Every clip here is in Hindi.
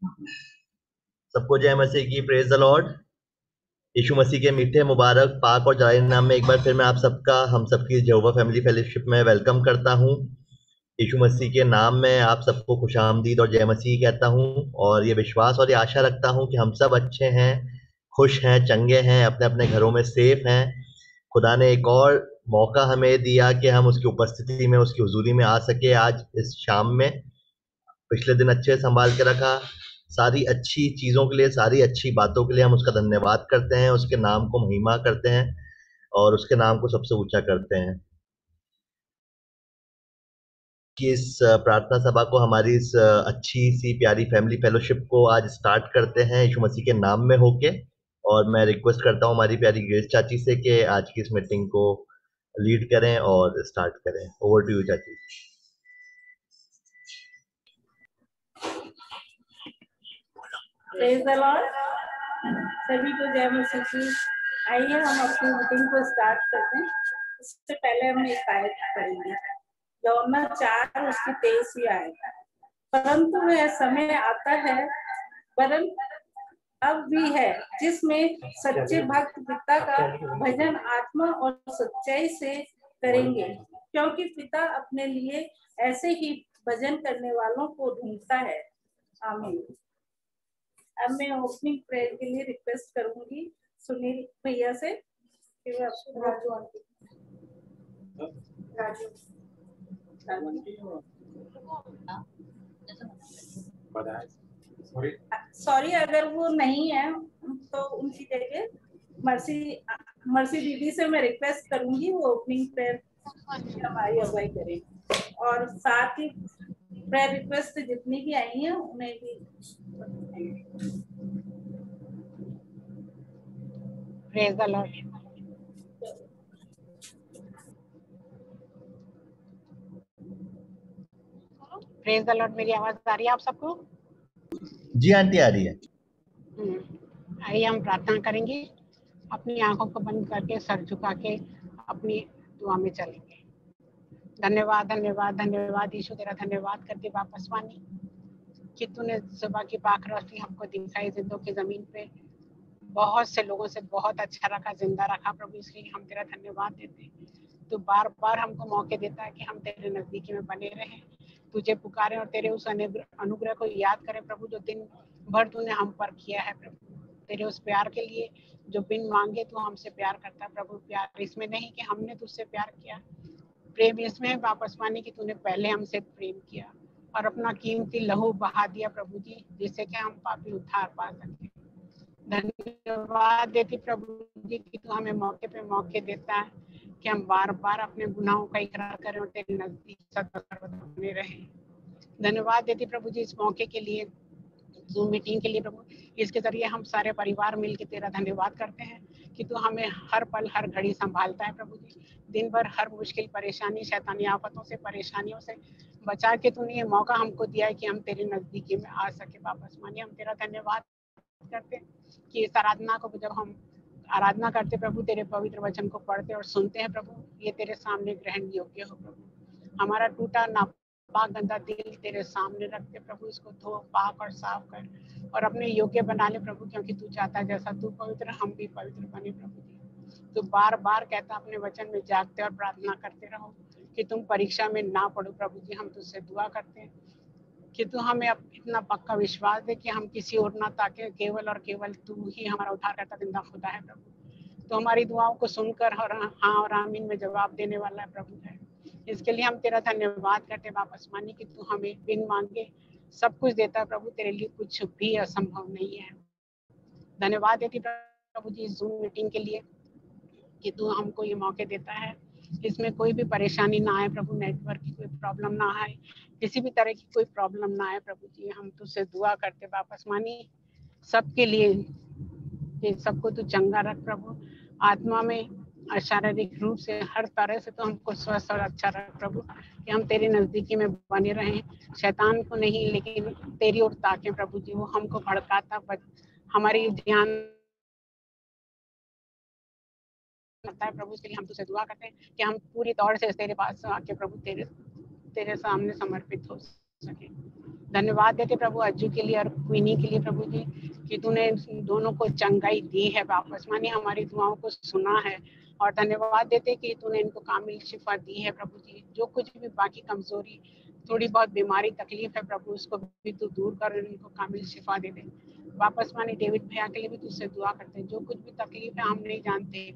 सबको जय मसीह की, प्रेज द लॉर्ड। यीशु मसीह के मीठे मुबारक पाक और जलाली नाम में एक बार फिर मैं आप सबका हम सबकी यहोवा फैमिली फेलोशिप में वेलकम करता हूं। यीशु मसीह के नाम में आप सबको खुशामदीद और जय मसीह कहता हूं, और ये विश्वास और ये आशा रखता हूं कि हम सब अच्छे हैं, खुश हैं, चंगे हैं, अपने अपने घरों में सेफ हैं। खुदा ने एक और मौका हमें दिया कि हम उसकी उपस्थिति में, उसकी हुजूरी में आ सके आज इस शाम में। पिछले दिन अच्छे से संभाल के रखा। सारी अच्छी चीजों के लिए, सारी अच्छी बातों के लिए हम उसका धन्यवाद करते हैं, उसके नाम को महिमा करते हैं और उसके नाम को सबसे ऊंचा करते हैं। कि इस प्रार्थना सभा को, हमारी इस अच्छी सी प्यारी फैमिली फेलोशिप को आज स्टार्ट करते हैं यीशु मसीह के नाम में होके। और मैं रिक्वेस्ट करता हूँ हमारी प्यारी ग्रेस चाची से कि आज की इस मीटिंग को लीड करें और स्टार्ट करें। ओवर टू यू चाची। Praise the Lord. सभी को जय मसीह की। आइए हम अपनी मीटिंग को स्टार्ट करते हैं। इससे पहले हम एक आयत पढ़ेंगे, यूहन्ना 4 उसकी 23वीं आयत। परंतु वह समय आता है, वरन अब भी है, जिसमें सच्चे भक्त पिता का भजन आत्मा और सच्चाई से करेंगे, क्योंकि पिता अपने लिए ऐसे ही भजन करने वालों को ढूंढता है। आमीन। अब मैं ओपनिंग प्रेयर के लिए रिक्वेस्ट करूंगी सुनील भैया से। सॉरी, अगर वो नहीं है तो उनकी जगह मर्सी दीदी से मैं रिक्वेस्ट करूंगी वो ओपनिंग प्रेयर हमारी अगुवाई करें। और साथ ही प्रेयर रिक्वेस्ट जितनी भी आई हैं उन्हें भी। Praise the Lord. Praise the Lord. मेरी आवाज आ रही है आप सबको? जी आंटी, आ रही है। आइए हम प्रार्थना करेंगे, अपनी आंखों को बंद करके सर झुका के अपनी दुआ में चलेंगे। धन्यवाद धन्यवाद धन्यवाद यीशु, तेरा धन्यवाद करके वापस मानी कि तूने सुबह की पाक रोशनी हमको दिखाई, जिंदों की जमीन पे बहुत से लोगों से बहुत अच्छा रखा, जिंदा रखा प्रभु, इसलिए हम तेरा धन्यवाद देते हैं। तू बार बार हमको मौके देता है कि हम तेरे नजदीकी में बने रहें, तुझे पुकारें और तेरे उस अनुग्रह को याद करें प्रभु, जो दिन भर तूने हम पर किया है प्रभु। तेरे उस प्यार के लिए जो बिन मांगे तू हमसे प्यार करता है प्रभु। प्यार इसमें नहीं कि हमने तुझसे प्यार किया, प्रेम इसमें वापस पाने की तूने पहले हमसे प्रेम किया और अपना कीमती लहू बहा दिया प्रभु जी, जिससे कि हम पापी उद्धार पा सके। धन्यवाद देती प्रभु जी कि तू हमें मौके पे मौके देता है कि हम बार बार अपने गुनाहों का इकरार करें और तेरे नजदीक सदा बने रहें। धन्यवाद देती प्रभु जी इस मौके के लिए, जूम मीटिंग के लिए प्रभु। इसके जरिए हम सारे परिवार मिलकर तेरा धन्यवाद करते हैं कि तू हमें हर पल हर घड़ी संभालता है प्रभु जी। दिन भर हर मुश्किल परेशानी, शैतानी आफतों से, परेशानियों से बचा के तूने ये मौका हमको दिया है कि हम तेरे नजदीकी में आ सके वापस। मानिए हम तेरा धन्यवाद करते हैं कि इस आराधना को जब हम आराधना करते प्रभु, तेरे पवित्र वचन को पढ़ते और सुनते हैं प्रभु, ये तेरे सामने ग्रहण योग्य हो प्रभु। हमारा टूटा नापाक गंदा दिल तेरे सामने रखते प्रभु, इसको धो पाक और साफ कर और अपने योग्य बना ले प्रभु, क्योंकि तू चाहता है जैसा तू पवित्र हम भी पवित्र बने प्रभु जी। तू बार बार कहता अपने वचन में जागते और प्रार्थना करते रहो कि तुम परीक्षा में ना पड़ो प्रभु जी। हम तुझसे दुआ करते हैं कि तू हमें इतना पक्का विश्वास दे कि हम किसी और ना ताके, केवल और केवल तू ही हमारा उद्धार करता जिंदा खुदा है प्रभु। तो हमारी दुआओं को सुनकर और हाँ और आमीन में जवाब देने वाला है प्रभु है। इसके लिए हम तेरा धन्यवाद करते वापस मानी कि तू हमें बिन मांगे सब कुछ देता है प्रभु, तेरे लिए कुछ भी असंभव नहीं है। धन्यवाद देती प्रभु जी जूम मीटिंग के लिए कि तू हमको ये मौके देता है, इसमें कोई भी परेशानी ना आए प्रभु, नेटवर्क की कोई प्रॉब्लम ना आए, किसी भी तरह की कोई प्रॉब्लम ना आए प्रभु जी। हम तुझसे दुआ करते वापस मानी सबके लिए कि सबको तू चंगा रख प्रभु, आत्मा में और शारीरिक रूप से हर तरह से तो हमको स्वस्थ और अच्छा रख प्रभु, कि हम तेरे नजदीकी में बने रहें, शैतान को नहीं लेकिन तेरी ओर ताकें प्रभु जी। वो हमको भड़काता, हमारी ध्यान करता है प्रभु। इसके लिए हम तुझसे दुआ करते हैं कि हम पूरी तौर से तेरे पास आके प्रभु तेरे सामने समर्पित हो सके। धन्यवाद देते प्रभु अज्जू के लिए और क्वीनी के लिए प्रभु जी कि तूने दोनों को चंगाई दी है, वापस माने हमारी दुआओं को सुना है। और धन्यवाद देते कि तूने इनको कामिल शिफा दी है प्रभु जी। जो कुछ भी बाकी कमजोरी थोड़ी बहुत बीमारी तकलीफ है प्रभु, उसको भी तू दूर कर, इनको कामिल शिफा दे दे। वापस माने डेविड भैया के लिए भी तुझसे दुआ करते हैं, जो कुछ भी तकलीफ है हम नहीं जानते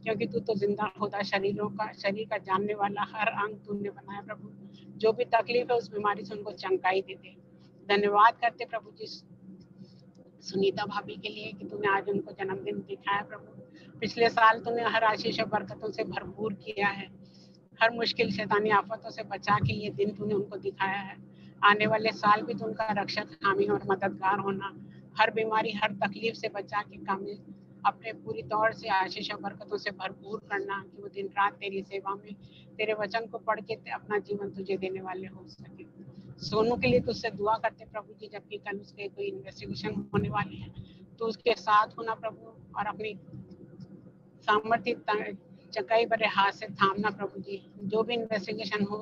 क्योंकि तू तो जिंदा खुदा शरीर का जानने वाला, हर अंग तूने बनाया प्रभु। जो भी तकलीफ है उस बीमारी से उनको चंगाई दे दे। धन्यवाद करते प्रभु जी सुनीता भाभी के लिए कि तूने आज उनको जन्मदिन दिखाया प्रभु। पिछले साल तूने हर आशीष और बरकतों से भरपूर किया है, हर मुश्किल शैतानी आफतों से बचा के ये दिन तूने उनको दिखाया है। आने वाले साल भी तू उनका रक्षक, हामी और मददगार होना, हर बीमारी हर तकलीफ से बचा के कामिल अपने पूरी तौर से आशीष और बरकतों से भरपूर करना कि वो दिन रात तेरी सेवा में तेरे वचन को पढ़ के अपना जीवन तुझे देने वाले हो सके। सोनू के लिए तुझसे दुआ करते प्रभु जी, जबकि कल उसके कोई इन्वेस्टिगेशन होने वाली है तो उसके साथ होना प्रभु और अपनी सामर्थ्य चकाई भरे हाथ से थामना प्रभु जी। जो भी इन्वेस्टिगेशन हो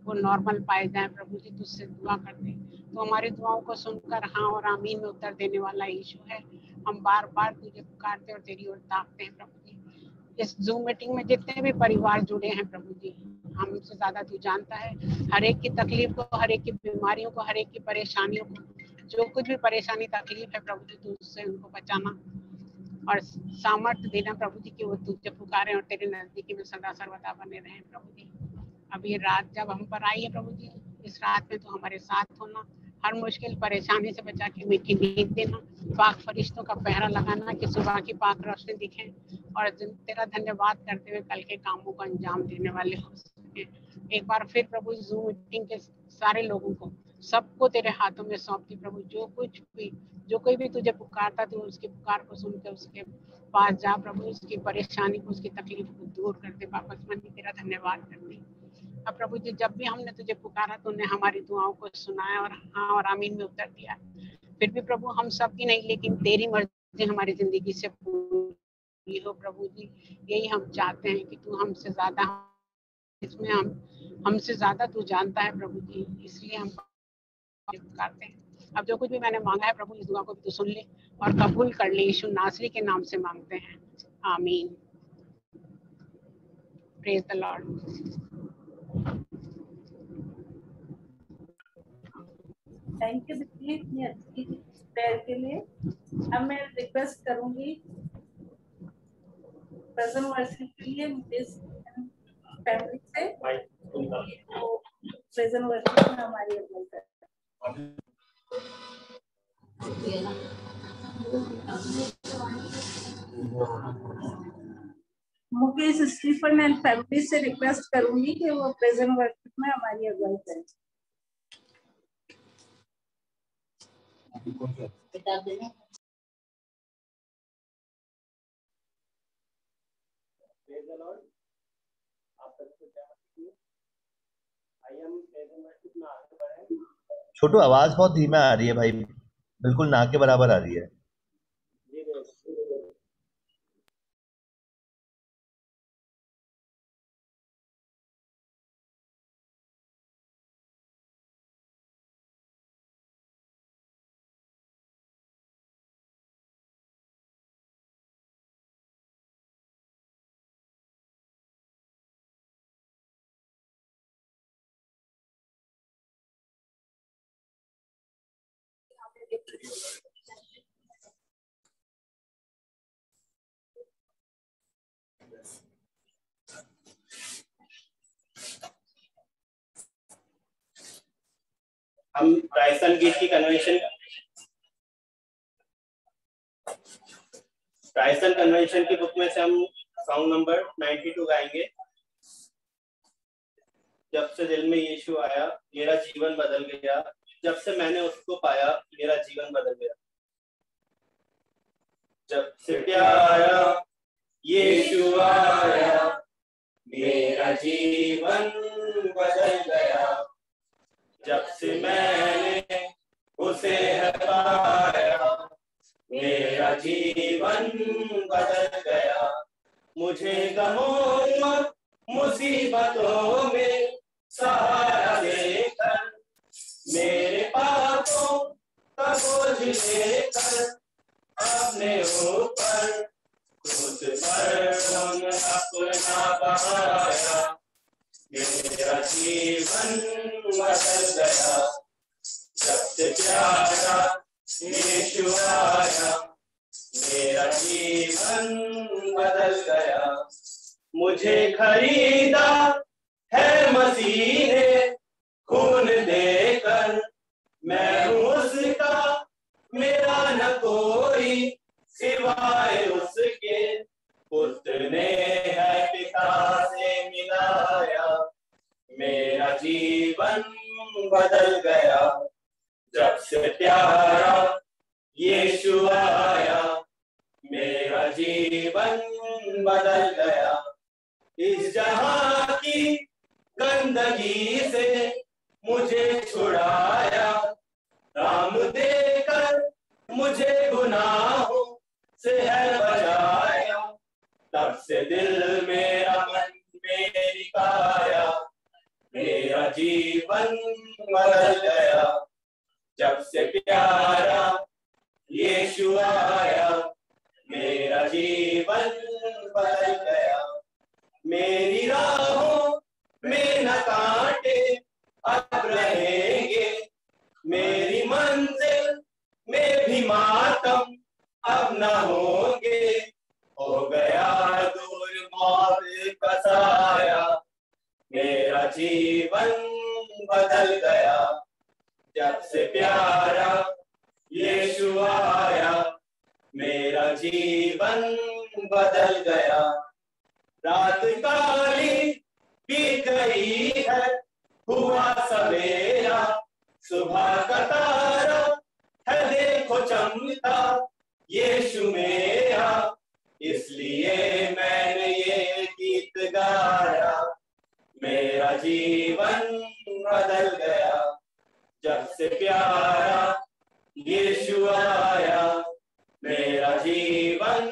वो नॉर्मल पाए जाए प्रभु जी, तुझसे दुआ करते। तो हमारी दुआओं को सुनकर हाँ और आमीन में उत्तर देने वाला यीशु है। हम बार बार तुझे पुकारते और तेरी ओर ताकते हैं प्रभु जी। इस जूम मीटिंग में जितने भी परिवार जुड़े हैं प्रभु जी, हमसे ज्यादा तू जानता है हर एक की तकलीफ को, हर एक की बीमारियों को, हर एक की परेशानियों को। जो कुछ भी परेशानी तकलीफ है प्रभु जी, तू उससे उनको बचाना और सामर्थ्य देना प्रभु जी कि वो तुझे पुकारे और तेरे नजदीकी में सदा सर्वदा बने रहें प्रभु जी। अब ये रात जब हम पर आई है प्रभु जी, इस रात में तो हमारे साथ होना, हर मुश्किल परेशानी से बचा के मीठी नींद देना, पाक फरिश्तों का पहरा लगाना कि सुबह की पाक रोशनी दिखे और तेरा धन्यवाद करते हुए कल के कामों को अंजाम देने वाले हो सके। एक बार फिर प्रभु जूम मीटिंग के सारे लोगों को सबको तेरे हाथों में सौंपती प्रभु। जो कोई भी तुझे पुकारता तो उसकी पुकार को सुनकर उसके पास जा प्रभु, उसकी परेशानी को, उसकी तकलीफ को दूर करते। वापस मन में तेरा धन्यवाद करते। अब प्रभु जी जब भी हमने तुझे पुकारा तो उन्हें हमारी दुआओं को सुनाया और हाँ और आमीन में उत्तर दिया। फिर भी प्रभु हम सब की नहीं लेकिन तेरी मर्जी हमारी जिंदगी से पूरी हो प्रभु जी। यही हम चाहते हैं कि तू हमसे ज्यादा, इसमें हमसे ज्यादा तू जानता है प्रभु जी, इसलिए हम पुकारते हैं। अब जो कुछ भी मैंने मांगा है प्रभु इस दुआ को भी तू सुन ले और कबूल कर ले। यीशु नासरी के नाम से मांगते हैं, आमीन। Praise the Lord. Thank you दीदी इतनी अच्छी प्रेयर के लिए। अब मैं रिक्वेस्ट करूंगी प्रेजेंट वर्शिप के लिए फैमिली से वो प्रेजेंट वर्शिप में हमारी अगुवाई करें। मुकेश स्टीफन एंड फैमिली से रिक्वेस्ट करूंगी कि वो प्रेजेंट वर्शिप में हमारी अगुवाई करें। छोटू आवाज बहुत धीमा आ रही है भाई, बिल्कुल ना के बराबर आ रही है। हम राजस्थान गीत की कन्वेंशन की बुक में से हम सॉन्ग नंबर 92 गाएंगे। जब से दिल में यीशु आया मेरा जीवन बदल गया, जब से मैंने उसको पाया मेरा जीवन बदल गया। जब से प्यारा यीशु आया मेरा जीवन बदल गया, जब से मैंने उसे पाया मेरा जीवन बदल गया। मुझे गमों मुसीबतों में सहारा देकर बोझ लेकर अपने ऊपर खुद पर अपना बहाया, मेरा जीवन बदल गया जब से प्यारा यीशु आया, मेरा जीवन बदल गया। मुझे खरीदा है मसीह ने खून देकर, मैं हूँ उसका, मेरा न कोई सिवाय उसके, पुत्र ने है पिता से मिलाया, मेरा जीवन बदल गया जब से प्यारा यीशु आया, मेरा जीवन बदल गया। इस जहां की गंदगी से मुझे छुड़ाया, राम देकर मुझे गुनाहों से है बचाया, तब से दिल मेरा मन मेरी काया, मेरा जीवन बदल गया जब से प्यारा यीशु आया, मेरा जीवन बदल गया। मेरी राहों में न कांटे अब रहेंगे, मेरी मंजिल में भी मातम अब न होंगे, हो गया दूर मौत का साया, मेरा जीवन बदल गया जब से प्यारा यीशु आया, मेरा जीवन बदल गया। रात काली बीत गई है, हुआ सवेरा, सुबह का तारा है देखो चमकता यीशु मेरा, इसलिए मैंने ये गीत गाया, मेरा जीवन बदल गया जब से प्यारा यीशु आया, मेरा जीवन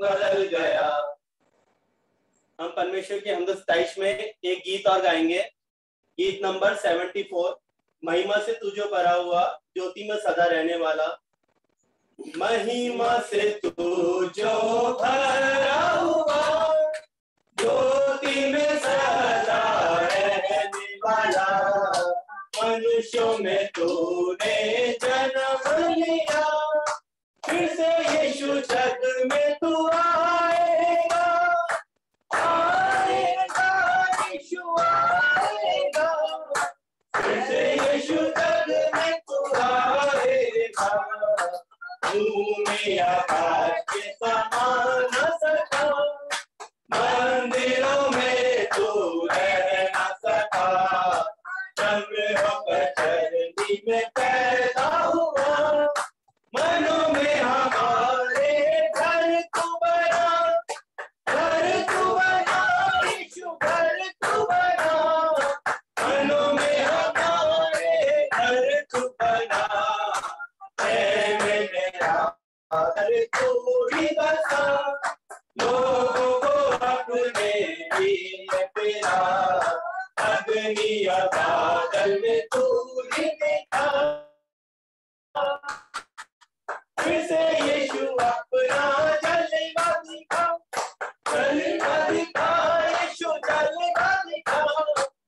बदल गया। हम परमेश्वर की हमद सताइश में एक गीत और गाएंगे, गीत नंबर 74, महिमा से तू जो भरा हुआ, ज्योति में सदा रहने वाला। महिमा से तू जो भरा हुआ, ज्योति में सदा रहने वाला, मनुष्यों में तूने जन्म लिया, फिर से यीशु जग में तू आएगा, आएगा यीशु आएगा, फिर से यीशु जग में तू आएगा, भूमि आकाश के समा न सका, मंदिरों में तू रह न सका, चंद्र होकर चरनी में पैदा हुआ, मनों में हमारे घर तू बना, घर तू बना यीशु, घर तू बना, मनों में हमारे घर तू बना, है मेरा घर तू ही बसा, लोगों को अपने लिए पिला, अग्नि और बादल में तू ही दिखा, फिर से यीशु अपना जलवा दिखा, जलवा दिखा यीशु जलवा दिखा,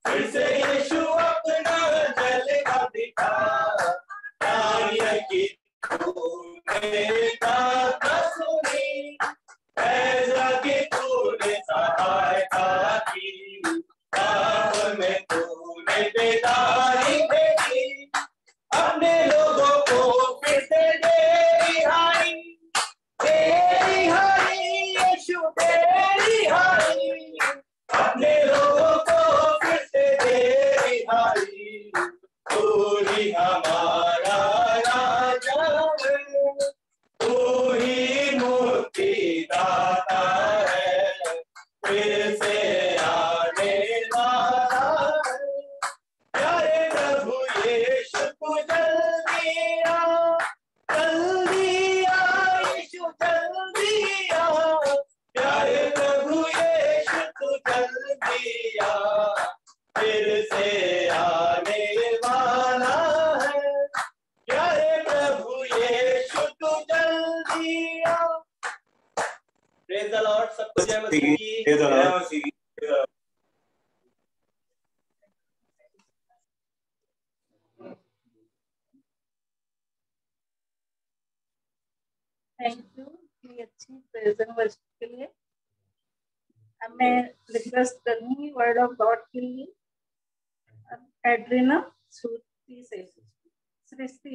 फिर से यीशु अपना जलवा दिखा, दानियल की तूने बात सुनी, ऐसा की तूने सहायता की, पाप में तूने बेदारी भेजी, अपने लोगों को फिर से दे रिहाई, यीशु दे रिहाई, अपने लोगों को फिर से दे रिहाई, तू ही हमारा राजा है, तू ही मुक्ति दाता है, फिर से आने वाला है, प्यारे प्रभु यीशु तू जल्दी मसीह की जय मसीह। थैंक यू ये अच्छी प्रेजेंट वर्शिप के लिए। अब मैं रिक्वेस्ट करूंगी वर्ड ऑफ गॉड के लिए एड्रीना श्रुति से सृष्टि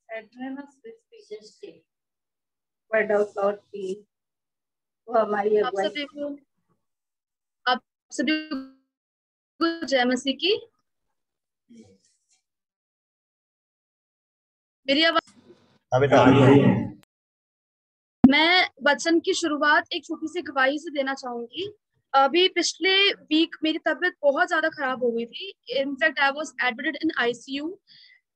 एड्रीना सृष्टि वर्ड ऑफ गॉड की वो हमारी आप सभी को जय मसीह की। मेरी आवाज मैं वचन की शुरुआत एक छोटी सी गवाही से देना चाहूंगी। अभी पिछले वीक मेरी तबीयत बहुत ज्यादा खराब हो गई थी। In fact I was admitted in ICU.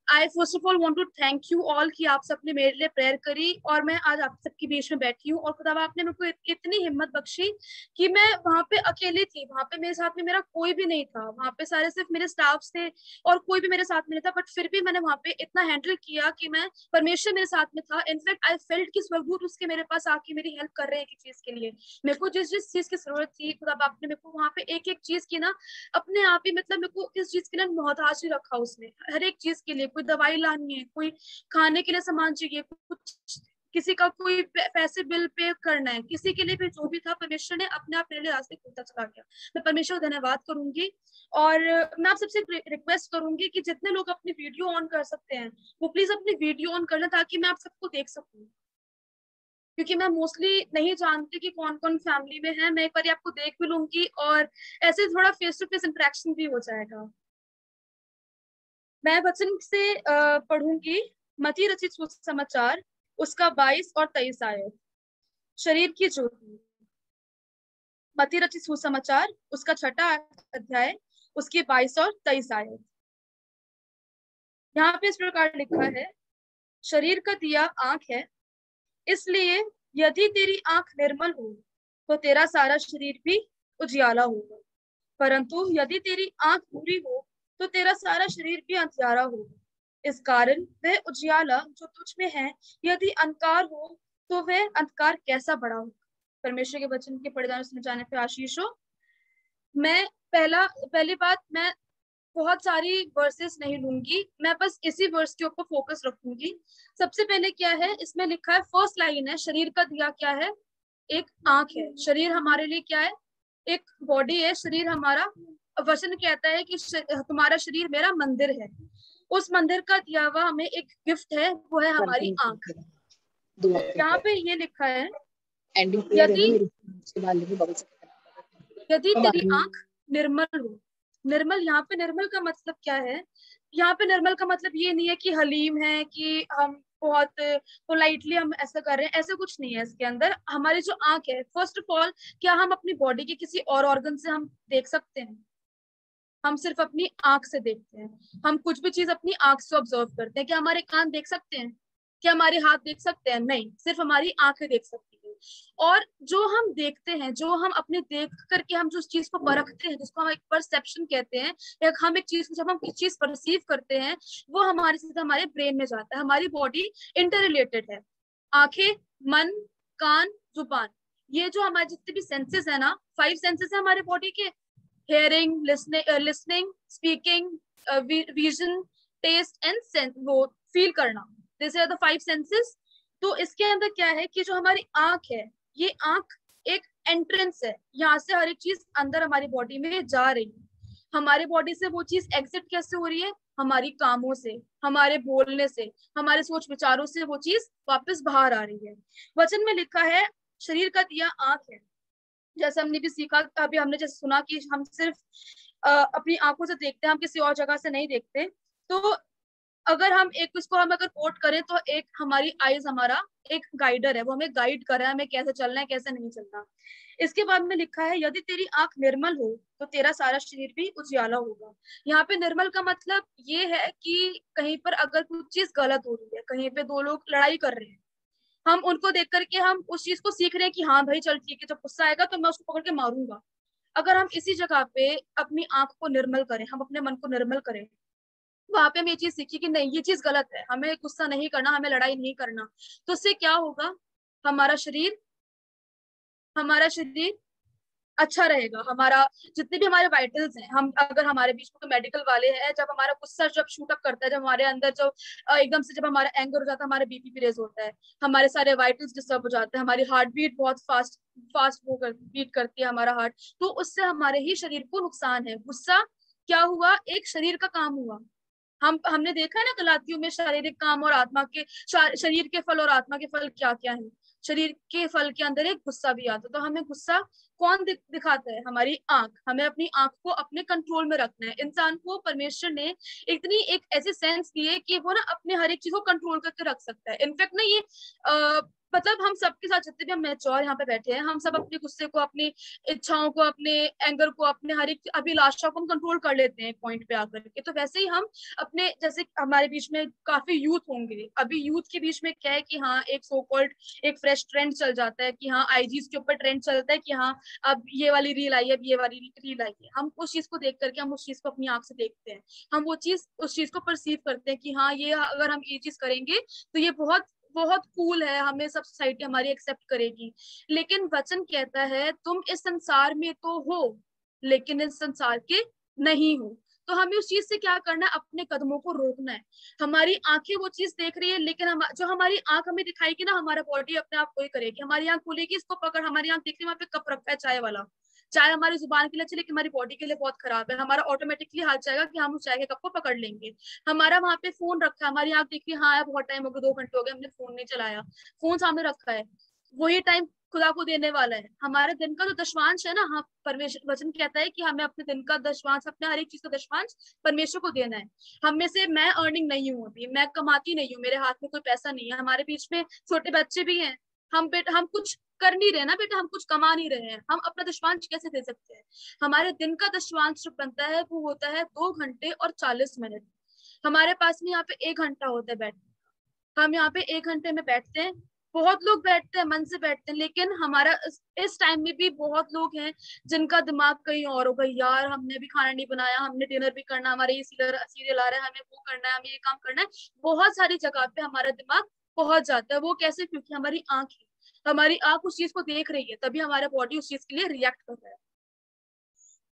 I first of all want to thank you all कि आप सबने मेरे लिए प्रेयर करी और मैं आज आप सबके बीच में बैठी हूँ। और खुदावा आपने मेरे को इतनी हिम्मत बख्शी कि मैं वहां पे अकेली थी। वहां पे मेरे साथ में मेरा कोई भी नहीं था। वहां पे सारे सिर्फ मेरे स्टाफ थे और कोई भी मेरे साथ में नहीं था। बट फिर भी मैंने वहां पे इतना हैंडल किया कि मैं परमेश्वर मेरे साथ में था। इनफैक्ट आई फेल्ट कि स्वर्गदूत उसके मेरे पास आके मेरी हेल्प कर रहे हैं एक चीज के लिए। मेरे को जिस जिस चीज की जरूरत थी खुदावा आपने मेरे को वहां पे एक एक चीज की ना अपने आप ही मतलब मेरे को इस चीज के लिए मोहताज ही रखा। उसने हर एक चीज के लिए, कोई दवाई लानी है, कोई खाने के लिए सामान चाहिए, कुछ किसी का कोई पैसे बिल पे करना है, किसी के लिए भी जो भी था परमेश्वर ने अपने आप मेरे लिए रास्ते खोलता चला गया। मैं परमेश्वर का धन्यवाद करूंगी। और मैं आप सबसे रिक्वेस्ट करूंगी कि जितने लोग अपनी वीडियो ऑन कर सकते हैं वो प्लीज अपनी वीडियो ऑन कर लें ताकि मैं आप सबको देख सकूं। क्योंकि मैं मोस्टली नहीं जानती कि कौन कौन फैमिली में है। मैं एक बार आपको देख भी लूंगी और ऐसे थोड़ा फेस टू फेस इंटरेक्शन भी हो जाएगा। मैं वचन से पढ़ूंगी मत्ती रचित सुसमाचार उसका 22 और 23 आयत। शरीर की ज्योति। मत्ती रचित सुसमाचार उसका 6वां अध्याय उसके 22 और 23 आयत। यहाँ पे इस प्रकार लिखा है, शरीर का दिया आंख है, इसलिए यदि तेरी आंख निर्मल हो तो तेरा सारा शरीर भी उजियाला होगा। परंतु यदि तेरी आंख बुरी हो तो तेरा सारा शरीर भी अंधियारा होगा। इस कारण वह उजियाला जो तुझ में है यदि अंधकार हो तो वह अंधकार कैसा बड़ा होगा। परमेश्वर के वचन के पढ़े सुने जाने पे आशीष हो। मैं पहली बात, मैं बहुत सारी वर्सेस नहीं लूंगी, मैं बस इसी वर्स के ऊपर फोकस रखूंगी। सबसे पहले क्या है इसमें लिखा है, फर्स्ट लाइन है, शरीर का दिया क्या है? एक आंख है। शरीर हमारे लिए क्या है? एक बॉडी है। शरीर हमारा, वचन कहता है कि तुम्हारा शरीर मेरा मंदिर है। उस मंदिर का दिया हुआ हमें एक गिफ्ट है, वो है हमारी आंख। यहाँ पे ये लिखा है, यदि तेरी आंख निर्मल हो। निर्मल, यहाँ पे निर्मल का मतलब क्या है? यहाँ पे निर्मल का मतलब ये नहीं है कि हलीम है, कि हम बहुत पोलाइटली हम ऐसा कर रहे हैं, ऐसा कुछ नहीं है। इसके अंदर हमारी जो आंख है, फर्स्ट ऑफ ऑल क्या हम अपनी बॉडी के किसी और ऑर्गन से हम देख सकते हैं? हम सिर्फ अपनी आंख से देखते हैं। हम कुछ भी चीज अपनी आंख से ऑब्जर्व करते हैं। क्या हमारे कान देख सकते हैं? क्या हमारे हाथ देख सकते हैं? नहीं, सिर्फ हमारी आंखें देख सकती है। और जो हम देखते हैं, जो हम अपने देख करके हम जो चीज को परखते हैं, जिसको हम एक परसेप्शन कहते हैं, या हम एक चीज को जब हम चीज परसीव करते हैं, वो हमारे सीधे हमारे ब्रेन में जाता है। हमारी बॉडी इंटर रिलेटेड है। आंखें, मन, कान, जुबान, ये जो हमारे जितने भी सेंसेस है ना, 5 सेंसेस है हमारे बॉडी के। Hearing, listening, speaking, vision, taste and वो फील करना, दिस आर द 5 सेंसेस। तो इसके अंदर क्या है कि जो हमारी आंख है, ये आंख एक एंट्रेंस है। यहाँ से हर एक चीज अंदर हमारी बॉडी में जा रही है। हमारे बॉडी से वो चीज एग्जिट कैसे हो रही है? हमारी कामों से, हमारे बोलने से, हमारे सोच विचारों से वो चीज वापस बाहर आ रही है। वचन में लिखा है, शरीर का दिया आंख है। जैसे हमने भी सीखा, अभी हमने जैसे सुना कि हम सिर्फ अपनी आंखों से देखते हैं, हम किसी और जगह से नहीं देखते। तो अगर हम एक इसको हम अगर कोट करें तो एक हमारी आईज हमारा एक गाइडर है, वो हमें गाइड कर रहा है हमें कैसे चलना है, कैसे नहीं चलना। इसके बाद में लिखा है, यदि तेरी आंख निर्मल हो तो तेरा सारा शरीर भी उजियाला होगा। यहाँ पे निर्मल का मतलब ये है कि कहीं पर अगर कुछ चीज गलत हो रही है, कहीं पे 2 लोग लड़ाई कर रहे हैं, हम उनको देख करके हम उस चीज को सीख रहे हैं कि हाँ भाई चल ठीक है, जब गुस्सा आएगा तो मैं उसको पकड़ के मारूंगा। अगर हम इसी जगह पे अपनी आंख को निर्मल करें, हम अपने मन को निर्मल करें, वहां पे हम ये चीज सीखी कि नहीं, ये चीज गलत है, हमें गुस्सा नहीं करना, हमें लड़ाई नहीं करना, तो उससे क्या होगा? हमारा शरीर अच्छा रहेगा। हमारा जितने भी हमारे वाइटल्स हैं, हम अगर हमारे बीच में तो मेडिकल वाले हैं, जब हमारा गुस्सा जब शूट अप करता है, जब हमारे अंदर जो एकदम से जब हमारा एंगर हो जाता है, हमारा बीपी भी रेज होता है, हमारे सारे वाइटल्स डिस्टर्ब हो जाते हैं, हमारी हार्ट बीट बहुत फास्ट फास्ट वो बीट करती है हमारा हार्ट, तो उससे हमारे ही शरीर को नुकसान है। गुस्सा क्या हुआ, एक शरीर का काम हुआ। हमने देखा है ना गलातियों में, शारीरिक काम और आत्मा के, शरीर के फल और आत्मा के फल क्या क्या है। शरीर के फल के अंदर एक गुस्सा भी आता है। तो हमें गुस्सा कौन दिखाता है, हमारी आंख। हमें अपनी आंख को अपने कंट्रोल में रखना है। इंसान को परमेश्वर ने इतनी एक ऐसी सेंस दी है कि वो ना अपने हर एक चीज को कंट्रोल करके रख सकता है। इनफैक्ट ना ये मतलब हम सबके साथ जितने भी हम मैच्योर यहाँ पे बैठे हैं, हम सब अपने गुस्से को, अपनी इच्छाओं को, अपने एंगर को, अपने हर एक अभिलाषा को हम कंट्रोल कर लेते हैं पॉइंट पे आकर के। तो वैसे ही हम अपने, जैसे हमारे बीच में काफी यूथ होंगे, अभी यूथ के बीच में क्या है कि हाँ एक सो कॉल्ड एक फ्रेश ट्रेंड चल जाता है कि हाँ आईजीज के ऊपर ट्रेंड चलता है कि हाँ अब ये वाली रील आई है, अब ये वाली रील आई है। हम उस चीज को देख करके हम उस चीज को अपनी आंख से देखते हैं, हम वो चीज उस चीज को परसीव करते हैं कि हाँ ये अगर हम ये चीज करेंगे तो ये बहुत बहुत कूल है, हमें सब सोसाइटी हमारी एक्सेप्ट करेगी। लेकिन वचन कहता है तुम इस संसार में तो हो लेकिन इस संसार के नहीं हो। तो हमें उस चीज से क्या करना है, अपने कदमों को रोकना है। हमारी आंखें वो चीज देख रही है, लेकिन हम जो हमारी आंख हमें दिखाएगी ना, हमारा बॉडी अपने आप वही करेगी। हमारी आंख बोलेगी इसको पकड़, हमारी आंख देख रही है वहां पे कप रखा है चाय वाला, चाय हमारी जुबान के लिए अच्छी लेकिन हमारी बॉडी के लिए बहुत खराब है, हमारा ऑटोमेटिकली हाथ जाएगा कि हम उस चाय के कप को पकड़ लेंगे। हमारा वहां पे फोन रखा है, हमारी आंख देख रही है हाँ यार बहुत टाइम हो गया, 2 घंटे हो गए हमने फोन नहीं चलाया, फोन सामने रखा है, वही टाइम खुदा को देने वाला है। हमारे दिन का जो दशवांश है ना, हाँ परमेश्वर वचन कहता है कि हमें अपने दिन का दशवांश, अपने हर एक चीज का दशवांश परमेश्वर को देना है। हम में से मैं अर्निंग नहीं हूँ, अभी मैं कमाती नहीं हूँ, मेरे हाथ में कोई पैसा नहीं है, हमारे बीच में छोटे बच्चे भी हैं, हम कुछ कर नहीं रहे ना बेटा, हम कुछ कमा नहीं रहे हैं, हम अपना दशवांश कैसे दे सकते हैं। हमारे दिन का दशवांश जो बनता है वो होता है 2 घंटे और 40 मिनट। हमारे पास में यहाँ पे 1 घंटा होता है बैठने, हम यहाँ पे 1 घंटे में बैठते हैं। बहुत लोग बैठते हैं, मन से बैठते हैं, लेकिन हमारा इस टाइम में भी बहुत लोग हैं जिनका दिमाग कहीं और होगा, यार हमने भी खाना नहीं बनाया, हमने डिनर भी करना, हमारे ये सीरियल आ रहा है, हमें वो करना है, हमें ये काम करना है। बहुत सारी जगह पे हमारा दिमाग पहुंच जाता है। वो कैसे, क्योंकि हमारी आंख है, हमारी आंख उस चीज को देख रही है, तभी हमारा बॉडी उस चीज के लिए रिएक्ट कर रहा है।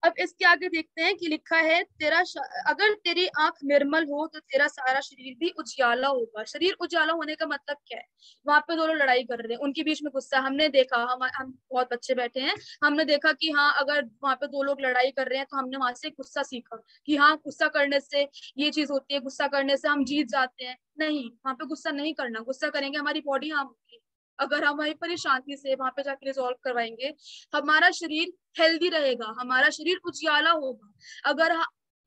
अब इसके आगे देखते हैं कि लिखा है अगर तेरी आंख निर्मल हो तो तेरा सारा शरीर भी उजियाला होगा। शरीर उजियाला होने का मतलब क्या है, वहां पे 2 लोग लड़ाई कर रहे हैं, उनके बीच में गुस्सा, हमने देखा, हम बहुत बच्चे बैठे हैं, हमने देखा कि हाँ अगर वहां पे 2 लोग लड़ाई कर रहे हैं तो हमने वहां से गुस्सा सीखा कि हाँ गुस्सा करने से ये चीज होती है, गुस्सा करने से हम जीत जाते हैं। नहीं, वहां पे गुस्सा नहीं करना, गुस्सा करेंगे हमारी बॉडी हार्म होगी। अगर हम वहीं पर शांति से वहां पे जाके रिजॉल्व करवाएंगे, हमारा शरीर हेल्दी रहेगा, हमारा शरीर उजियाला होगा। अगर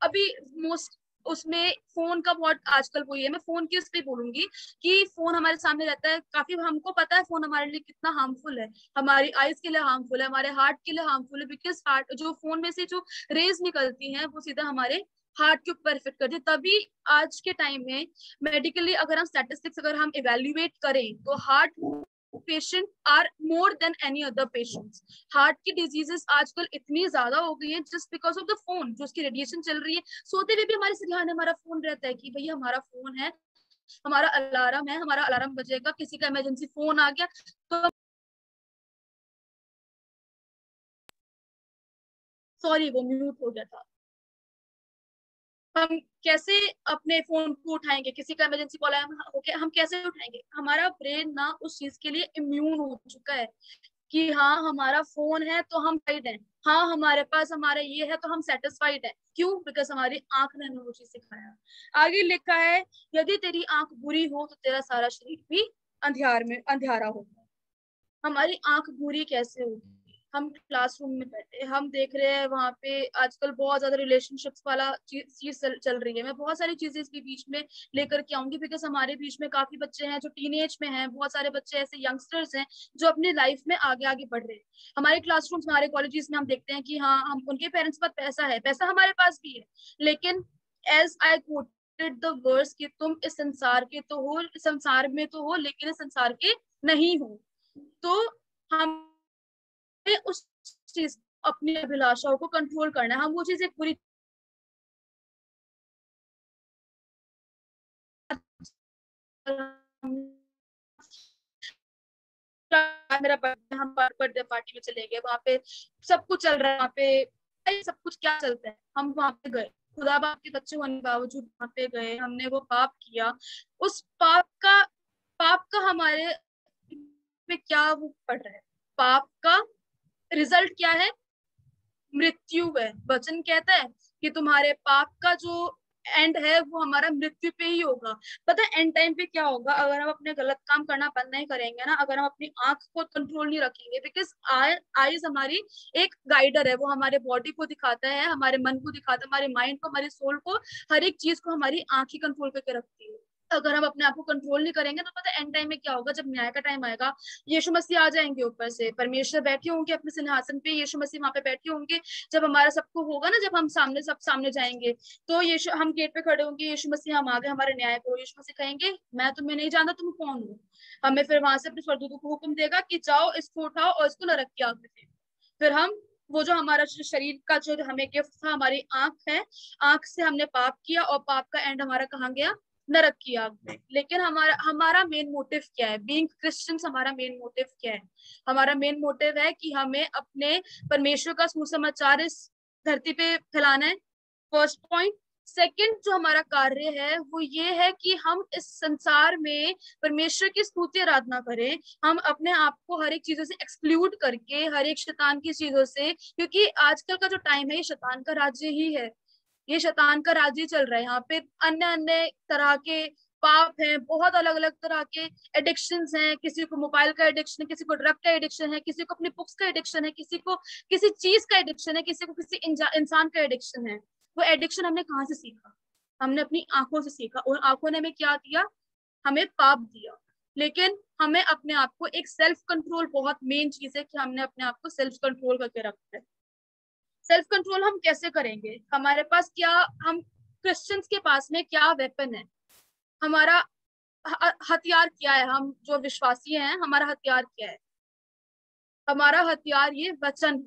अभी मोस्ट उसमें फोन का बहुत आजकल वो है, मैं फोन की उस पर बोलूंगी कि फोन हमारे सामने रहता है काफी, हमको पता है फोन हमारे लिए कितना हार्मफुल है, हमारी आईज के लिए हार्मफुल है, हमारे हार्ट के लिए हार्मफुल है, बिकॉज हार्ट जो फोन में से जो रेज निकलती हैं वो सीधा हमारे हार्ट के ऊपर इफेक्ट करती है। तभी आज के टाइम में मेडिकली अगर हम स्टैटिस्टिक्स अगर हम इवेल्युएट करें तो heart patient are more than any other patients. Heart की डिजीजेस आजकल इतनी ज्यादा हो गई है just because of the phone, जो उसकी रेडिएशन चल रही है। सोते हुए भी हमारे से ध्यान हमारा फोन रहता है कि भैया हमारा फोन है, हमारा अलार्म है, हमारा अलार्म बजेगा, किसी का इमरजेंसी फोन आ गया तो सॉरी वो म्यूट हो गया था। हम कैसे अपने फोन को उठाएंगे, किसी का इमरजेंसी कॉल आया हम कैसे उठाएंगे। हमारा ब्रेन ना उस चीज के लिए इम्यून हो चुका है कि हाँ हमारा फोन है तो हम साइड है, हाँ हमारे पास हमारा ये है तो हम सेटिस्फाइड है। क्यों? बिकॉज हमारी आंख ने हमें वो चीज सिखाया। आगे लिखा है यदि तेरी आंख बुरी हो तो तेरा सारा शरीर भी अंधियारा होगा। हमारी आंख बुरी कैसे होगी, हम क्लासरूम में बैठे हम देख रहे हैं वहां पे आजकल बहुत ज्यादा रिलेशनशिप्स वाला चीज चल रही है। मैं बहुत सारी चीजें इसके बीच में लेकर के आऊंगी बिकॉज हमारे बीच में काफी बच्चे हैं जो टीनेज में हैं, बहुत सारे बच्चे ऐसे यंगस्टर्स हैं जो अपनी लाइफ में आगे आगे बढ़ रहे हैं। हमारे क्लासरूम्स हमारे कॉलेजेस में हम देखते हैं कि हाँ हम उनके पेरेंट्स के पास पैसा है, पैसा हमारे पास भी है, लेकिन as I quoted the verse कि तुम इस संसार के तो हो, संसार में तो हो लेकिन इस संसार के नहीं हो। तो हमें उस चीज अपनी अभिलाषाओं को कंट्रोल करना है। हम वो चीज एक पूरी मेरा बर्थडे, हम बर्थडे पार्टी में चले गए, वहां पे सब कुछ चल रहा है, वहां पे सब कुछ क्या चलता है, हम वहां पे गए, खुदा बाप के बच्चे होने के बावजूद वहां पे गए, हमने वो पाप किया, उस पाप का हमारे पे क्या वो पड़ रहा है, पाप का रिजल्ट क्या है, मृत्यु है। वचन कहता है कि तुम्हारे पाप का जो एंड है वो हमारा मृत्यु पे ही होगा। पता है एंड टाइम पे क्या होगा, अगर हम अपने गलत काम करना बंद नहीं करेंगे ना, अगर हम अपनी आंख को कंट्रोल नहीं रखेंगे, बिकॉज आईज हमारी एक गाइडर है, वो हमारे बॉडी को दिखाता है, हमारे मन को दिखाता है, हमारे माइंड को, हमारी सोल को, हर एक चीज को हमारी आंख ही कंट्रोल करके रखती है। अगर हम अपने आप को कंट्रोल नहीं करेंगे तो पता है एंड टाइम में क्या होगा, जब न्याय का टाइम आएगा, यीशु मसीह आ जाएंगे ऊपर से, परमेश्वर बैठे होंगे अपने सिंहासन पे, यीशु मसीह वहां पे बैठे होंगे, जब हमारा सबको होगा ना, जब हम सब सामने जाएंगे, तो यीशु, हम गेट पे खड़े होंगे, यीशु मसीह हम आ गए हमारे न्याय को, यीशु मसीह कहेंगे मैं तुम्हें नहीं जानता, तुम कौन हो। हमें फिर वहां से अपने स्वर्गदूतों को हुक्म देगा कि जाओ इसको उठाओ और इसको नरक की आग में फेंको। फिर हम वो जो हमारा शरीर का जो हमें गिफ्ट था, हमारी आंख है, आंख से हमने पाप किया और पाप का एंड हमारा कहाँ गया, नरक की आग में। लेकिन हमारा मेन मोटिव क्या है, बीइंग क्रिश्चियंस, हमारा मेन मोटिव क्या है, हमारा मेन मोटिव है कि हमें अपने परमेश्वर का सुसमाचार इस धरती पे फैलाना है, फर्स्ट पॉइंट। सेकंड जो हमारा कार्य है वो ये है कि हम इस संसार में परमेश्वर की स्तुति आराधना करें, हम अपने आप को हर एक चीजों से एक्सक्लूड करके, हर एक शैतान की चीजों से, क्योंकि आजकल का जो टाइम है ये शैतान का राज्य ही है, ये शैतान का राज्य चल रहा है। यहाँ पे अन्य अन्य तरह के पाप हैं, बहुत अलग अलग तरह के एडिक्शंस हैं, किसी को मोबाइल का एडिक्शन है, किसी को ड्रग का एडिक्शन है, किसी को अपनी बुक्स का एडिक्शन है, किसी को किसी चीज का एडिक्शन है, किसी को किसी इंसान का एडिक्शन है। वो एडिक्शन हमने कहाँ से सीखा, हमने अपनी आंखों से सीखा, और आंखों ने हमें क्या दिया, हमें पाप दिया। लेकिन हमें अपने आप को एक सेल्फ कंट्रोल, बहुत मेन चीज है कि हमने अपने आप को सेल्फ कंट्रोल करके रखना है। सेल्फ कंट्रोल हम कैसे करेंगे, हमारे पास क्या, हम क्रिश्चियंस के पास में क्या वेपन है, हमारा हथियार क्या है, हम जो विश्वासी हैं हमारा हथियार क्या है, हमारा हथियार ये वचन,